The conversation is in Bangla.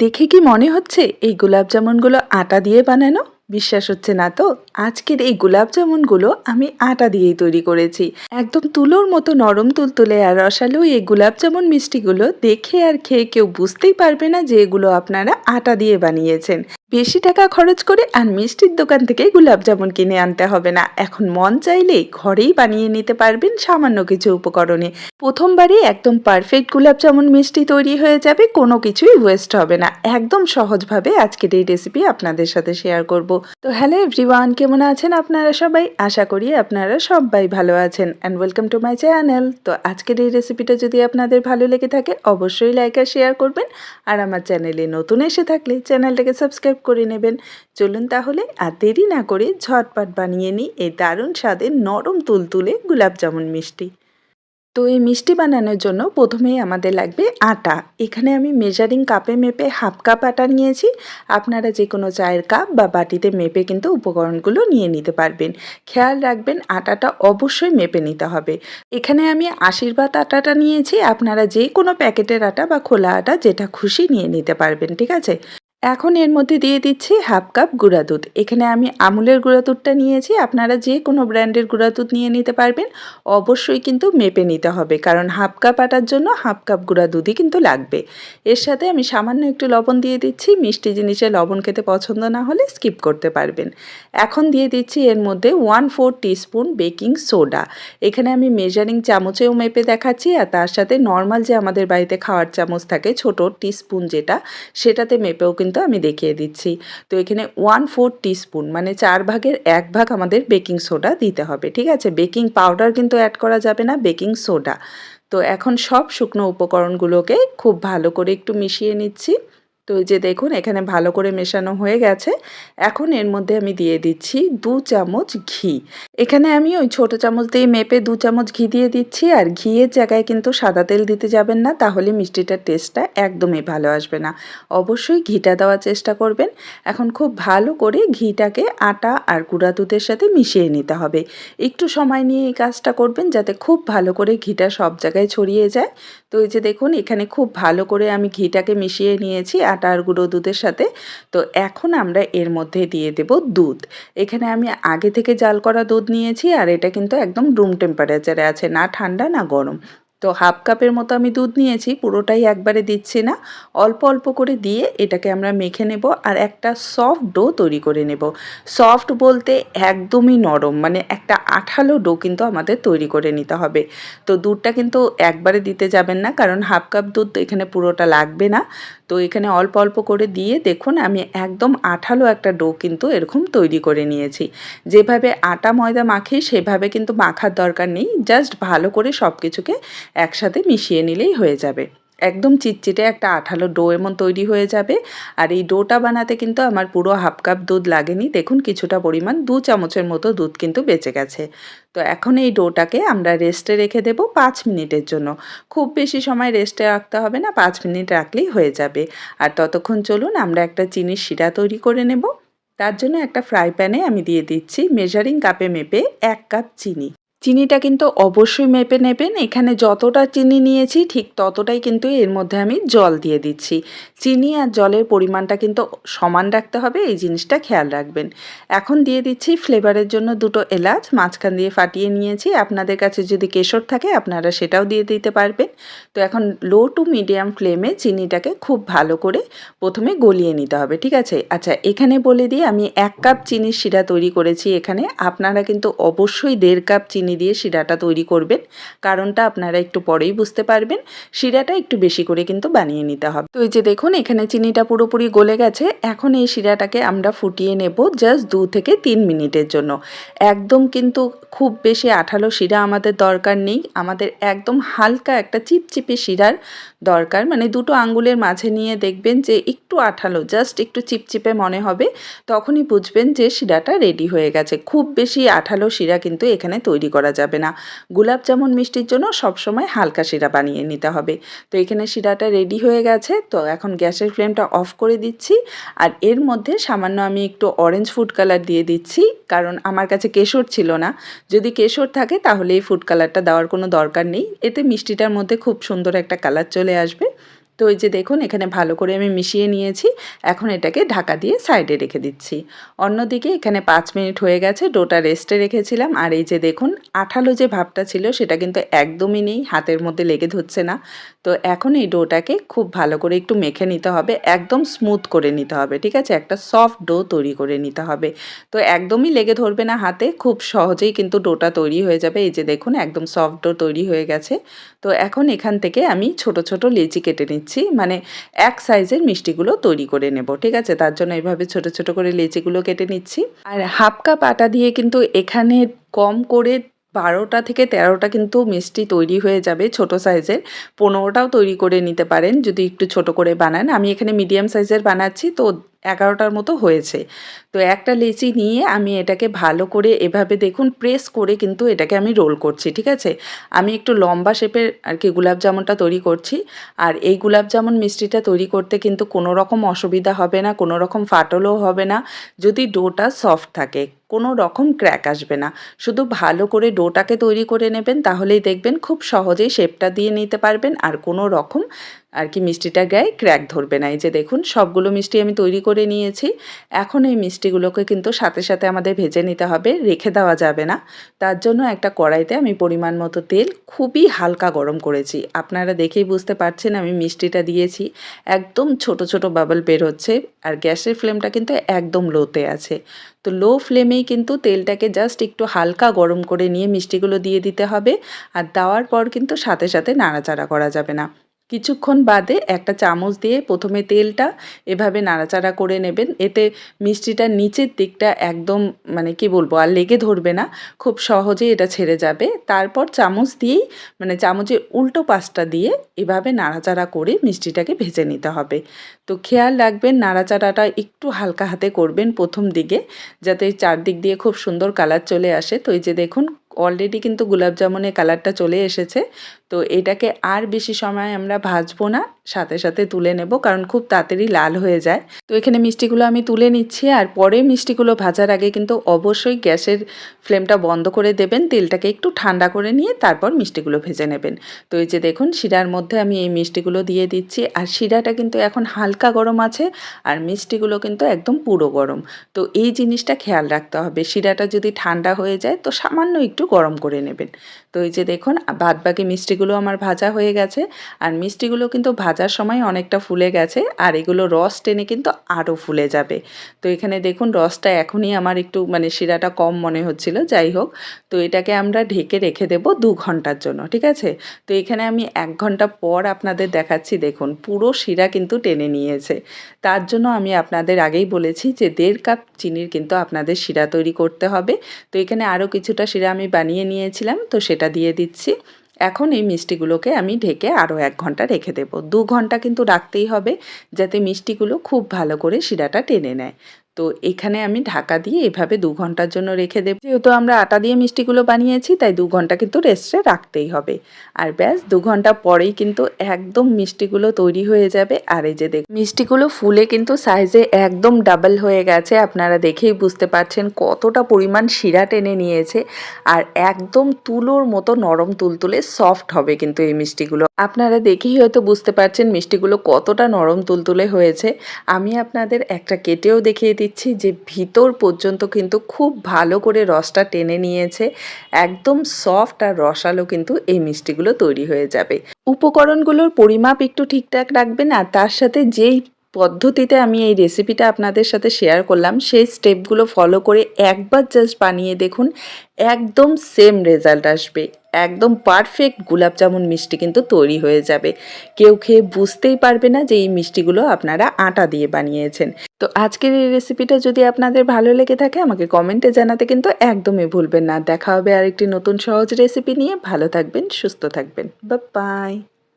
দেখে কি মনে হচ্ছে এই গোলাপ জামুনগুলো আটা দিয়ে বানানো? বিশ্বাস হচ্ছে না তো? আজকের এই গোলাপ জামুনগুলো আমি আটা দিয়েই তৈরি করেছি। একদম তুলোর মতো নরম তুলতুলে আর রসালো এই গোলাপ জামুন মিষ্টিগুলো দেখে আর খেয়ে কেউ বুঝতেই পারবে না যে এগুলো আপনারা আটা দিয়ে বানিয়েছেন। বেশি টাকা খরচ করে আর মিষ্টির দোকান থেকে গোলাপ জামুন কিনে আনতে হবে না। এখন মন চাইলেই ঘরেই বানিয়ে নিতে পারবেন সামান্য কিছু উপকরণে। প্রথমবারই একদম পারফেক্ট গোলাপ জামুন মিষ্টি তৈরি হয়ে যাবে, কোনো কিছুই ওয়েস্ট হবে না। একদম সহজভাবে আজকের এই রেসিপি আপনাদের সাথে শেয়ার করব। তো হ্যালো এভরিওয়ান, কেমন আছেন আপনারা সবাই? আশা করি আপনারা সবাই ভালো আছেন and welcome to my channel. তো আজকের এই রেসিপিটা যদি আপনাদের ভালো লেগে থাকে অবশ্যই লাইক আর শেয়ার করবেন, আর আমার চ্যানেলে নতুন এসে থাকলে চ্যানেলটাকে সাবস্ক্রাইব করে নেবেন। চলুন তাহলে আর দেরি না করে ঝটপট বানিয়ে নিই এই দারুণ স্বাদের নরম তুলতুলে গোলাপ জামুন মিষ্টি। তো এই মিষ্টি বানানোর জন্য প্রথমেই আমাদের লাগবে আটা। এখানে আমি মেজারিং কাপে মেপে হাফ কাপ আটা নিয়েছি। আপনারা যে কোনো চায়ের কাপ বা বাটিতে মেপে কিন্তু উপকরণগুলো নিয়ে নিতে পারবেন। খেয়াল রাখবেন আটাটা অবশ্যই মেপে নিতে হবে। এখানে আমি আশীর্বাদ আটাটা নিয়েছি, আপনারা যে কোনো প্যাকেটের আটা বা খোলা আটা যেটা খুশি নিয়ে নিতে পারবেন, ঠিক আছে? এখন এর মধ্যে দিয়ে দিচ্ছি হাফ কাপ গুঁড়া দুধ। এখানে আমি আমুলের গুঁড়া দুধটা নিয়েছি, আপনারা যে কোনো ব্র্যান্ডের গুঁড়া দুধ নিয়ে নিতে পারবেন। অবশ্যই কিন্তু মেপে নিতে হবে, কারণ হাফ কাপ আটার জন্য হাফ কাপ গুঁড়া দুধই কিন্তু লাগবে। এর সাথে আমি সামান্য একটু লবণ দিয়ে দিচ্ছি, মিষ্টি জিনিসে লবণ খেতে পছন্দ না হলে স্কিপ করতে পারবেন। এখন দিয়ে দিচ্ছি এর মধ্যে 1/4 টিস্পুন বেকিং সোডা। এখানে আমি মেজারিং চামচেও মেপে দেখাচ্ছি, আর তার সাথে নর্মাল যে আমাদের বাড়িতে খাওয়ার চামচ থাকে ছোট টিস্পুন যেটা, সেটাতে মেপেও কিন্তু আমি দেখিয়ে দিচ্ছি। তো এখানে 1/4 টিস্পুন মানে 4 ভাগের 1 ভাগ আমাদের বেকিং সোডা দিতে হবে, ঠিক আছে? বেকিং পাউডার কিন্তু অ্যাড করা যাবে না, বেকিং সোডা। তো এখন সব শুকনো উপকরণগুলোকে খুব ভালো করে একটু মিশিয়ে নিচ্ছি। তো এই যে দেখুন এখানে ভালো করে মেশানো হয়ে গেছে। এখন এর মধ্যে আমি দিয়ে দিচ্ছি 2 চামচ ঘি। এখানে আমি ওই ছোট চামচ দিয়ে মেপে 2 চামচ ঘি দিয়ে দিচ্ছি, আর ঘিয়ের জায়গায় কিন্তু সাদা তেল দিতে যাবেন না, তাহলে মিষ্টিটার টেস্টটা একদমই ভালো আসবে না। অবশ্যই ঘিটা দেওয়ার চেষ্টা করবেন। এখন খুব ভালো করে ঘিটাকে আটা আর গুঁড়া দুধের সাথে মিশিয়ে নিতে হবে। একটু সময় নিয়ে এই কাজটা করবেন যাতে খুব ভালো করে ঘিটা সব জায়গায় ছড়িয়ে যায়। তো এই যে দেখুন এখানে খুব ভালো করে আমি ঘিটাকে মিশিয়ে নিয়েছি আটা আর গুঁড়ো দুধের সাথে। তো এখন আমরা এর মধ্যে দিয়ে দেব দুধ। এখানে আমি আগে থেকে জাল করা দুধ নিয়েছি, আর এটা কিন্তু একদম রুম টেম্পারেচারে আছে, না ঠান্ডা না গরম। তো হাফ কাপের মতো আমি দুধ নিয়েছি, পুরোটাই একবারে দিচ্ছি না, অল্প অল্প করে দিয়ে এটাকে আমরা মেখে নেব আর একটা সফট ডো তৈরি করে নেব। সফট বলতে একদমই নরম, মানে একটা আঠালো ডো কিন্তু আমাদের তৈরি করে নিতে হবে। তো দুধটা কিন্তু একবারে দিতে যাবেন না, কারণ হাফ কাপ দুধ এখানে পুরোটা লাগবে না। তো এখানে অল্প অল্প করে দিয়ে দেখুন আমি একদম আঠালো একটা ডো কিন্তু এরকম তৈরি করে নিয়েছি। যেভাবে আটা ময়দা মাখি সেভাবে কিন্তু মাখার দরকার নেই, জাস্ট ভালো করে সব কিছুকে একসাথে মিশিয়ে নিলেই হয়ে যাবে। একদম চিটচিটে একটা আঠালো ডো এমন তৈরি হয়ে যাবে। আর এই ডোটা বানাতে কিন্তু আমার পুরো হাফ কাপ দুধ লাগেনি, দেখুন কিছুটা পরিমাণ 2 চামচের মতো দুধ কিন্তু বেঁচে গেছে। তো এখন এই ডোটাকে আমরা রেস্টে রেখে দেব 5 মিনিটের জন্য। খুব বেশি সময় রেস্টে রাখতে হবে না, 5 মিনিট রাখলেই হয়ে যাবে। আর ততক্ষণ চলুন আমরা একটা চিনির শিরা তৈরি করে নেব। তার জন্য একটা ফ্রাই প্যানে আমি দিয়ে দিচ্ছি মেজারিং কাপে মেপে 1 কাপ চিনি। চিনিটা কিন্তু অবশ্যই মেপে নেবেন। এখানে যতটা চিনি নিয়েছি ঠিক ততটাই কিন্তু এর মধ্যে আমি জল দিয়ে দিচ্ছি। চিনি আর জলের পরিমাণটা কিন্তু সমান রাখতে হবে, এই জিনিসটা খেয়াল রাখবেন। এখন দিয়ে দিচ্ছি ফ্লেভারের জন্য 2টো এলাচ মাঝখান দিয়ে ফাটিয়ে নিয়েছি। আপনাদের কাছে যদি কেশর থাকে আপনারা সেটাও দিয়ে দিতে পারবেন। তো এখন লো টু মিডিয়াম ফ্লেমে চিনিটাকে খুব ভালো করে প্রথমে গলিয়ে নিতে হবে, ঠিক আছে? আচ্ছা, এখানে বলে দিই আমি 1 কাপ চিনির শিরা তৈরি করেছি এখানে। আপনারা কিন্তু অবশ্যই 1.5 কাপ চিনি দিয়ে শিরাটা তৈরি করবেন, কারণটা আপনারা একটু পরেই বুঝতে পারবেন। শিরাটা একটু বেশি করে কিন্তু বানিয়ে নিতে হবে। তো এই যে দেখুন এখানে চিনিটা পুরোপুরি গলে গেছে। এখন এই শিরাটাকে আমরা ফুটিয়ে নেব জাস্ট 2 থেকে 3 মিনিটের জন্য। একদম কিন্তু খুব বেশি আঠালো শিরা আমাদের দরকার নেই, আমাদের একদম হালকা একটা চিপচিপে শিরার দরকার। মানে দুটো আঙ্গুলের মাঝে নিয়ে দেখবেন যে একটু আঠালো, জাস্ট একটু চিপচিপে মনে হবে, তখনই বুঝবেন যে শিরাটা রেডি হয়ে গেছে। খুব বেশি আঠালো শিরা কিন্তু এখানে তৈরি করা যাবে না। গোলাপ জামুন মিষ্টির জন্য সবসময় হালকা শিরা বানিয়ে নিতে হবে। তো এখানে শিরাটা রেডি হয়ে গেছে। তো এখন গ্যাসের ফ্লেমটা অফ করে দিচ্ছি, আর এর মধ্যে সামান্য আমি একটু অরেঞ্জ ফুড কালার দিয়ে দিচ্ছি, কারণ আমার কাছে কেশর ছিল না। যদি কেশর থাকে তাহলে এই ফুড কালারটা দেওয়ার কোনো দরকার নেই, এতে মিষ্টিটার মধ্যে খুব সুন্দর একটা কালার চলে আসবে। তো এই যে দেখুন এখানে ভালো করে আমি মিশিয়ে নিয়েছি। এখন এটাকে ঢাকা দিয়ে সাইডে রেখে দিচ্ছি। অন্যদিকে এখানে 5 মিনিট হয়ে গেছে, ডোটা রেস্টে রেখেছিলাম। আর এই যে দেখুন আঠালো যে ভাবটা ছিল সেটা কিন্তু একদমই নেই, হাতের মধ্যে লেগে ধরছে না। তো এখন এই ডোটাকে খুব ভালো করে একটু মেখে নিতে হবে, একদম স্মুথ করে নিতে হবে, ঠিক আছে? একটা সফট ডো তৈরি করে নিতে হবে। তো একদমই লেগে ধরবে না হাতে, খুব সহজেই কিন্তু ডোটা তৈরি হয়ে যাবে। এই যে দেখুন একদম সফট ডো তৈরি হয়ে গেছে। তো এখন এখান থেকে আমি ছোট ছোট লেচি কেটে নিচ্ছি, মানে এক সাইজের মিষ্টিগুলো তৈরি করে নেব, ঠিক আছে? তার জন্য এইভাবে ছোট ছোট করে লেচিগুলো কেটে নিচ্ছি। আর হাফ কাপ আটা দিয়ে কিন্তু এখানে কম করে 12টা থেকে 13টা কিন্তু মিষ্টি তৈরি হয়ে যাবে ছোট সাইজের। 15টাও তৈরি করে নিতে পারেন যদি একটু ছোট করে বানান। আমি এখানে মিডিয়াম সাইজের বানাচ্ছি, তো 11টার মতো হয়েছে। তো একটা লেচি নিয়ে আমি এটাকে ভালো করে এভাবে দেখুন প্রেস করে কিন্তু এটাকে আমি রোল করছি, ঠিক আছে? আমি একটু লম্বা শেপের আর কি গোলাপ জামুনটা তৈরি করছি। আর এই গোলাপ জামুন মিষ্টিটা তৈরি করতে কিন্তু কোনো রকম অসুবিধা হবে না, কোনো রকম ফাটলও হবে না, যদি ডোটা সফট থাকে। কোনো রকম ক্র্যাক আসবে না। শুধু ভালো করে ডোটাকে তৈরি করে নেবেন, তাহলেই দেখবেন খুব সহজেই শেপটা দিয়ে নিতে পারবেন, আর কোনো রকম আর কি মিষ্টিটার গায়ে ক্র্যাক ধরবে না। এই যে দেখুন সবগুলো মিষ্টি আমি তৈরি করে নিয়েছি। এখন এই মিষ্টিগুলোকে কিন্তু সাথে সাথে আমাদের ভেজে নিতে হবে, রেখে দেওয়া যাবে না। তার জন্য একটা কড়াইতে আমি পরিমাণ মতো তেল খুবই হালকা গরম করেছি। আপনারা দেখেই বুঝতে পারছেন আমি মিষ্টিটা দিয়েছি, একদম ছোট ছোট বাবল বের হচ্ছে। আর গ্যাসের ফ্লেমটা কিন্তু একদম লোতে আছে। তো লো ফ্লেমেই কিন্তু তেলটাকে জাস্ট একটু হালকা গরম করে নিয়ে মিষ্টিগুলো দিয়ে দিতে হবে। আর দেওয়ার পর কিন্তু সাথে সাথে নাড়াচাড়া করা যাবে না। কিছুক্ষণ বাদে একটা চামচ দিয়ে প্রথমে তেলটা এভাবে নাড়াচাড়া করে নেবেন। এতে মিষ্টিটার নিচের দিকটা একদম মানে কি বলবো আর লেগে ধরবে না, খুব সহজেই এটা ছেড়ে যাবে। তারপর চামচ দিয়েই মানে চামচের উল্টো পাশটা দিয়ে এভাবে নাড়াচাড়া করে মিষ্টিটাকে ভেজে নিতে হবে। তো খেয়াল রাখবেন নাড়াচাড়াটা একটু হালকা হাতে করবেন প্রথম দিকে, যাতে চারদিক দিয়ে খুব সুন্দর কালার চলে আসে। তো এই যে দেখুন অলরেডি কিন্তু গোলাপ জামুনের কালারটা চলে এসেছে। তো এটাকে আর বেশি সময় আমরা ভাজবো না, সাথে সাথে তুলে নেব, কারণ খুব তাড়াতাড়ি লাল হয়ে যায়। তো এখানে মিষ্টিগুলো আমি তুলে নিচ্ছি। আর পরে মিষ্টিগুলো ভাজার আগে কিন্তু অবশ্যই গ্যাসের ফ্লেমটা বন্ধ করে দেবেন, তেলটাকে একটু ঠান্ডা করে নিয়ে তারপর মিষ্টিগুলো ভেজে নেবেন। তো এই যে দেখুন শিরার মধ্যে আমি এই মিষ্টিগুলো দিয়ে দিচ্ছি। আর শিরাটা কিন্তু এখন হালকা গরম আছে, আর মিষ্টিগুলো কিন্তু একদম পুরো গরম। তো এই জিনিসটা খেয়াল রাখতে হবে, শিরাটা যদি ঠান্ডা হয়ে যায় তো সামান্য একটু গরম করে নেবেন। তো এই যে দেখুন বাদবাকি মিষ্টিগুলো আমার ভাজা হয়ে গেছে। আর মিষ্টিগুলো কিন্তু ভাজার সময় অনেকটা ফুলে গেছে, আর এগুলো রস টেনে কিন্তু আরও ফুলে যাবে। তো এখানে দেখুন রসটা এখনই আমার একটু মানে শিরাটা কম মনে হচ্ছিল, যাই হোক। তো এটাকে আমরা ঢেকে রেখে দেব 2 ঘন্টার জন্য, ঠিক আছে? তো এখানে আমি 1 ঘন্টা পর আপনাদের দেখাচ্ছি, দেখুন পুরো শিরা কিন্তু টেনে নিয়েছে। তার জন্য আমি আপনাদের আগেই বলেছি যে 1.5 কাপ চিনির কিন্তু আপনাদের শিরা তৈরি করতে হবে। তো এখানে আরও কিছুটা শিরা আমি বানিয়ে নিয়েছিলাম, তো সেটা দিয়ে দিচ্ছি। এখন এই মিষ্টিগুলোকে আমি ঢেকে আরও 1 ঘন্টা রেখে দেব। 2 ঘন্টা কিন্তু রাখতেই হবে, যাতে মিষ্টিগুলো খুব ভালো করে শিরাটা টেনে নেয়। তো এখানে আমি ঢাকা দিয়ে এভাবে 2 ঘন্টার জন্য রেখে দেব। যেহেতু আমরা আটা দিয়ে মিষ্টিগুলো বানিয়েছি, তাই 2 ঘন্টা কিন্তু রেস্টে রাখতেই হবে। আর ব্যাস 2 ঘন্টা পরেই কিন্তু একদম মিষ্টিগুলো তৈরি হয়ে যাবে। আর এই যে মিষ্টিগুলো ফুলে কিন্তু সাইজে একদম ডাবল হয়ে গেছে। আপনারা দেখেই বুঝতে পারছেন কতটা পরিমাণ শিরা টেনে নিয়েছে। আর একদম তুলোর মতো নরম তুলতুলে সফট হবে কিন্তু এই মিষ্টিগুলো। আপনারা দেখেই হয়তো বুঝতে পারছেন মিষ্টিগুলো কতটা নরম তুলতুলে হয়েছে। আমি আপনাদের একটা কেটেও দেখিয়ে দিচ্ছি যে ভিতর পর্যন্ত কিন্তু খুব ভালো করে রসটা টেনে নিয়েছে। একদম সফট আর রসালো কিন্তু এই মিষ্টিগুলো তৈরি হয়ে যাবে। উপকরণগুলোর পরিমাপ একটু ঠিকঠাক রাখবেন, আর তার সাথে যেই পদ্ধতিতে আমি এই রেসিপিটা আপনাদের সাথে শেয়ার করলাম সেই স্টেপগুলো ফলো করে একবার জাস্ট বানিয়ে দেখুন, একদম সেম রেজাল্ট আসবে। একদম পারফেক্ট গোলাপ জামুন মিষ্টি কিন্তু তৈরি হয়ে যাবে। কেউ খেয়ে বুঝতেই পারবে না যে এই মিষ্টিগুলো আপনারা আটা দিয়ে বানিয়েছেন। তো আজকের এই রেসিপিটা যদি আপনাদের ভালো লেগে থাকে আমাকে কমেন্টে জানাতে কিন্তু একদমই ভুলবেন না। দেখা হবে আরেকটি নতুন সহজ রেসিপি নিয়ে। ভালো থাকবেন, সুস্থ থাকবেন। Bye bye.